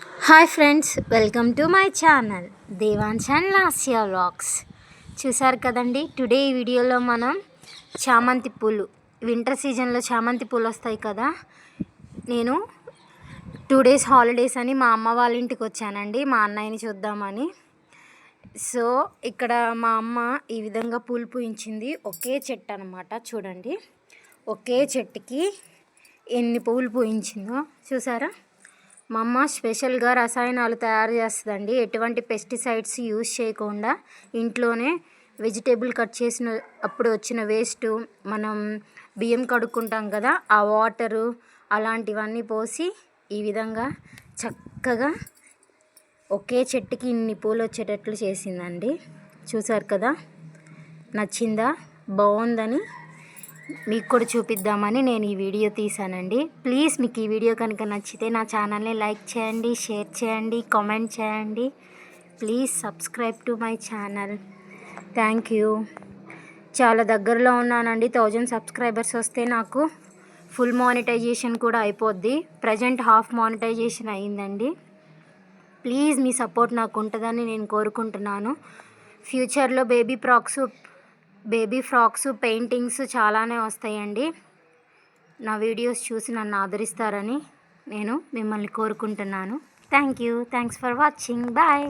Hi friends, welcome to my channel Devan's and Lasya vlogs. చూసారు కదండి, today ఈ వీడియోలో మనం చామంతి పూలు, వింటర్ సీజన్లో చామంతి పూలు వస్తాయి కదా. నేను 2 days హాలిడేస్ అని మా అమ్మ వాళ్ళ ఇంటికి వచ్చానండి, మా అన్నయ్యని చూద్దామని. సో ఇక్కడ మా అమ్మ ఈ విధంగా పూలు పూయించింది. ఒకే చెట్టు అనమాట, చూడండి ఒకే చెట్టుకి ఎన్ని పువ్వులు పూయించిందో చూసారా. మా అమ్మ స్పెషల్గా రసాయనాలు తయారు చేస్తుందండి. ఎటువంటి పెస్టిసైడ్స్ యూజ్ చేయకుండా ఇంట్లోనే వెజిటేబుల్ కట్ చేసిన అప్పుడు వచ్చిన వేస్ట్, మనం బియ్యం కడుక్కుంటాం కదా, ఆ వాటరు అలాంటివన్నీ పోసి ఈ విధంగా చక్కగా ఒకే చెట్టుకి ఇన్ని పూలు వచ్చేటట్లు చేసిందండి. చూసారు కదా, నచ్చిందా? బాగుందని మీకు కూడా చూపిద్దామని నేను ఈ వీడియో తీసానండి. ప్లీజ్ మీకు ఈ వీడియో కనుక నచ్చితే నా ఛానల్ని లైక్ చేయండి, షేర్ చేయండి, కామెంట్ చేయండి. Please subscribe to my channel. Thank you. చాలా దగ్గరలో ఉన్నానండి. 1000 సబ్స్క్రైబర్స్ వస్తే నాకు ఫుల్ మానిటైజేషన్ కూడా అయిపోద్ది. ప్రజెంట్ హాఫ్ మానిటైజేషన్ అయ్యిందండి. ప్లీజ్ మీ సపోర్ట్ నాకు ఉంటుందని నేను కోరుకుంటున్నాను. ఫ్యూచర్లో బేబీ ఫ్రాక్స్ పెయింటింగ్స్ చాలానే వస్తాయండి. నా వీడియోస్ చూసి నన్ను ఆదరిస్తారని నేను మిమ్మల్ని కోరుకుంటున్నాను. Thanks for watching. బాయ్.